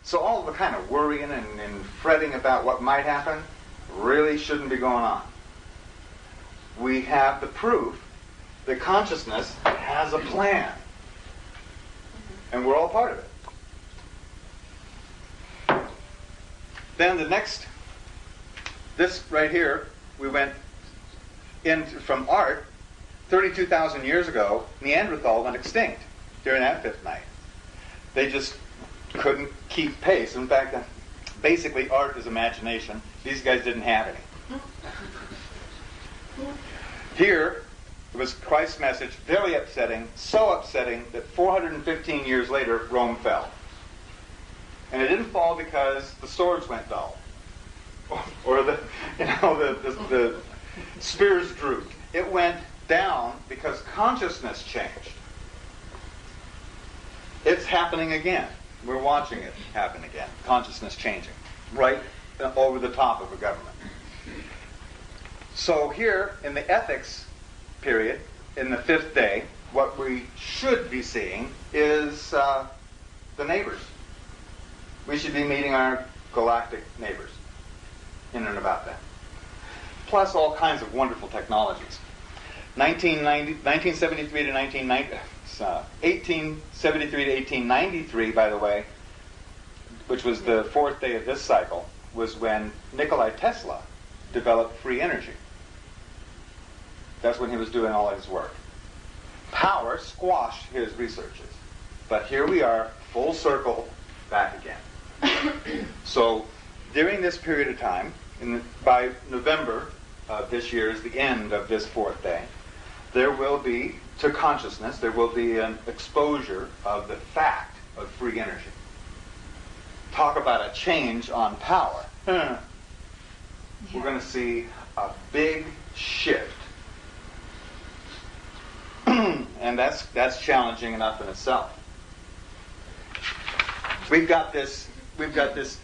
So all the kind of worrying and fretting about what might happen really shouldn't be going on. We have the proof that consciousness has a plan. And we're all part of it. Then this right here, we went in from art. 32,000 years ago, Neanderthal went extinct during that fifth night. They just couldn't keep pace. In fact, basically art is imagination. These guys didn't have any. Here was Christ's message, very upsetting, so upsetting that 415 years later, Rome fell. And it didn't fall because the swords went dull, or the spears drooped. It went down because consciousness changed. It's happening again. We're watching it happen again. Consciousness changing, right over the top of a government. So here in the ethics period, in the fifth day, what we should be seeing is the neighbors. We should be meeting our galactic neighbors in and about that. Plus all kinds of wonderful technologies. 1873 to 1893, by the way, which was the fourth day of this cycle, was when Nikola Tesla developed free energy. That's when he was doing all his work. Power squashed his researches. But here we are, full circle, back again. So during this period of time, by November of this year is the end of this fourth day, there will be, to consciousness, there will be an exposure of the fact of free energy. Talk about a change on power. We're going to see a big shift. And that's challenging enough in itself. We've got this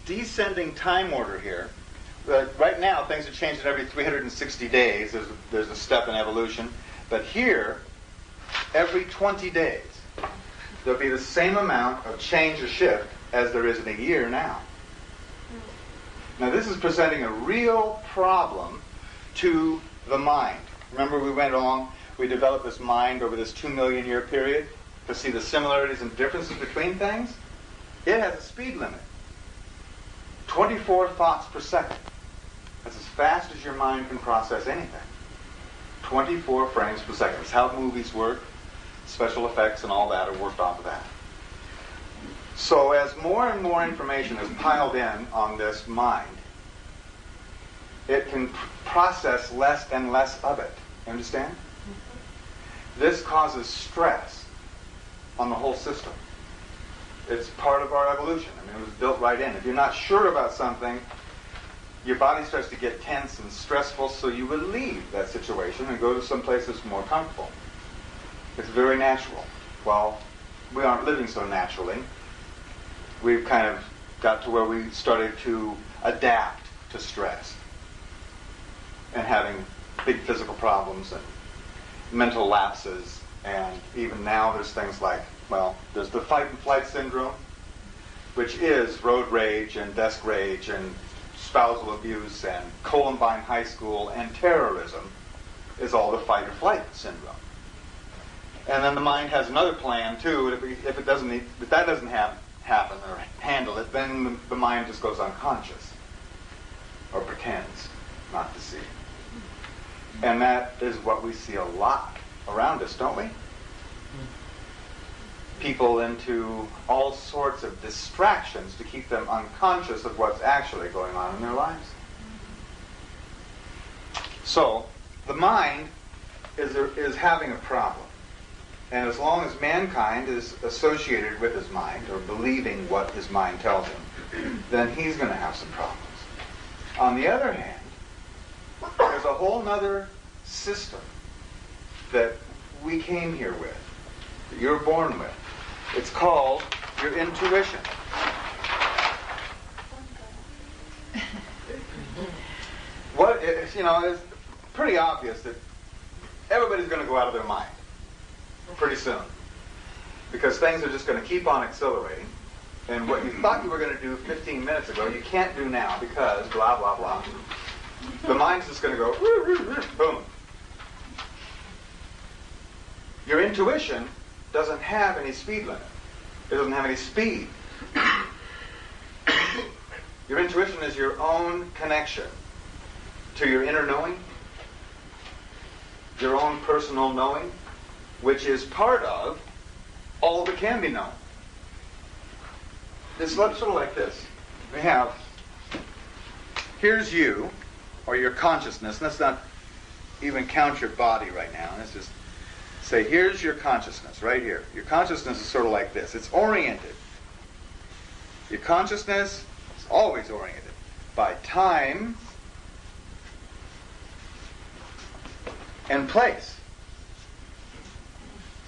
descending time order here. Right now, things are changing every 360 days. There's a step in evolution. But here, every 20 days, there'll be the same amount of change or shift as there is in a year now. Now, this is presenting a real problem to the mind. Remember, we went along, we developed this mind over this 2 million year period to see the similarities and differences between things. It has a speed limit. 24 thoughts per second. That's as fast as your mind can process anything. 24 frames per second. That's how movies work. Special effects and all that are worked off of that. So as more and more information is piled in on this mind, it can process less and less of it. You understand? This causes stress on the whole system. It's part of our evolution. I mean, it was built right in. If you're not sure about something, your body starts to get tense and stressful, so you would leave that situation and go to some place that's more comfortable. It's very natural. Well, we aren't living so naturally. We've kind of got to where we started to adapt to stress and having big physical problems and mental lapses, and even now there's things like, well, there's the fight and flight syndrome, which is road rage and desk rage and spousal abuse and Columbine High School and terrorism is all the fight or flight syndrome. And then the mind has another plan too. If that doesn't happen or handle it, then the mind just goes unconscious or pretends not to see. And that is what we see a lot around us, don't we? People into all sorts of distractions to keep them unconscious of what's actually going on in their lives. So, the mind is having a problem. And as long as mankind is associated with his mind, or believing what his mind tells him, then he's going to have some problems. On the other hand, there's a whole other system that we came here with, that you're born with. It's called your intuition. It's pretty obvious that everybody's going to go out of their mind pretty soon, because things are just going to keep on accelerating. And what you thought you were going to do 15 minutes ago, you can't do now because blah, blah, blah. The mind's just going to go, boom. Your intuition doesn't have any speed limit. It doesn't have any speed. Your intuition is your own connection to your inner knowing, your own personal knowing, which is part of all that can be known. It's sort of like this. We have, here's you, or your consciousness. Let's not even count your body right now. Let's just say, here's your consciousness, right here. Your consciousness is sort of like this. It's oriented. Your consciousness is always oriented by time and place.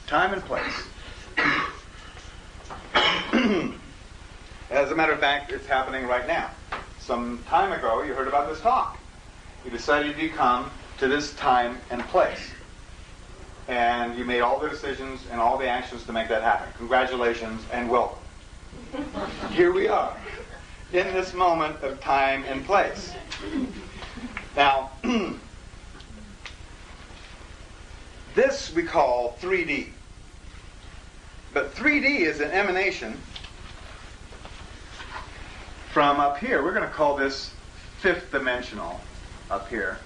Time and place. As a matter of fact, it's happening right now. Some time ago, you heard about this talk. You decided to come to this time and place. And you made all the decisions and all the actions to make that happen. Congratulations and welcome. Here we are, in this moment of time and place. Now, this we call 3D. But 3D is an emanation from up here. We're going to call this fifth dimensional up here,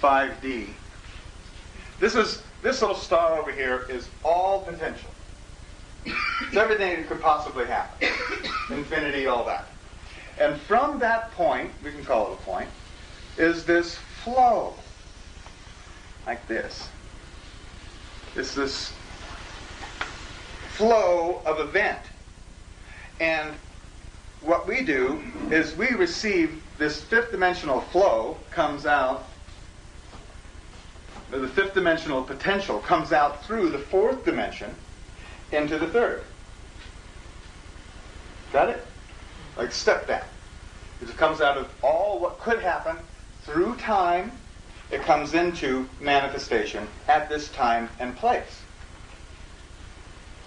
5D. This little star over here is all potential. It's everything that could possibly happen. Infinity, all that. And from that point, we can call it a point, is this flow. Like this. It's this flow of event. And what we do is we receive this fifth dimensional flow comes out, or the fifth dimensional potential comes out through the fourth dimension into the third. Got it? Like step down. It comes out of all what could happen through time. It comes into manifestation at this time and place.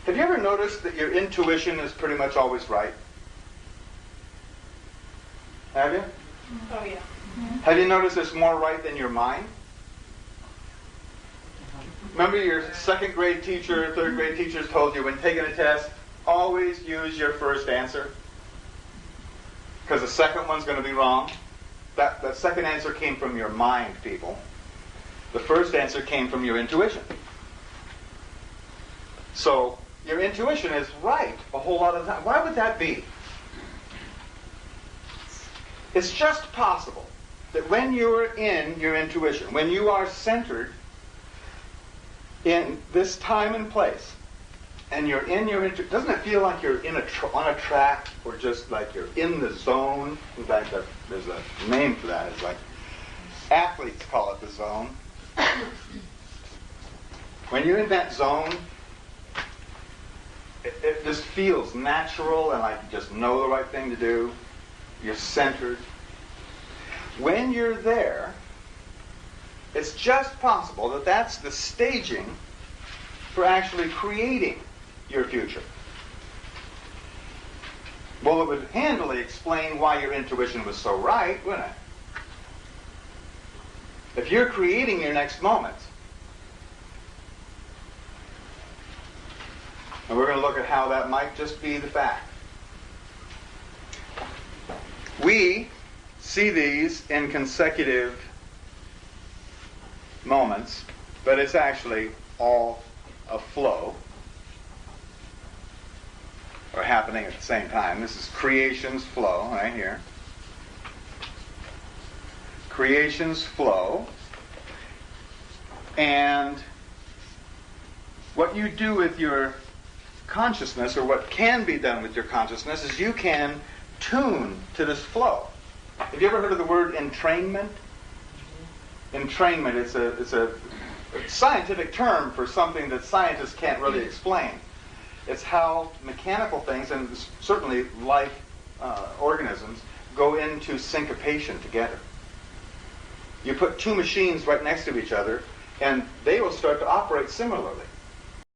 Have you ever noticed that your intuition is pretty much always right? Have you? Oh, yeah. Have you noticed it's more right than your mind? Remember your second grade teacher, third grade teachers told you when taking a test, always use your first answer. Because the second one's going to be wrong. That second answer came from your mind, people. The first answer came from your intuition. So, your intuition is right a whole lot of the time. Why would that be? It's just possible that when you're in your intuition, when you are centered in this time and place, and you're in your doesn't it feel like you're in on a track, or just like you're in the zone? In fact, there's a name for that. It's like athletes call it the zone. When you're in that zone, it just feels natural, and like you just know the right thing to do. You're centered. When you're there, it's just possible that that's the staging for actually creating your future. Well, it would handily explain why your intuition was so right, wouldn't it? If you're creating your next moment, and we're going to look at how that might just be the fact. We see these in consecutive moments, but it's actually all a flow, or happening at the same time. This is creation's flow right here. Creation's flow. And what you do with your consciousness, or what can be done with your consciousness, is you can tune to this flow. Have you ever heard of the word entrainment? Entrainment, it's a scientific term for something that scientists can't really explain. It's how mechanical things, and certainly life organisms, go into syncopation together. You put two machines right next to each other, and they will start to operate similarly.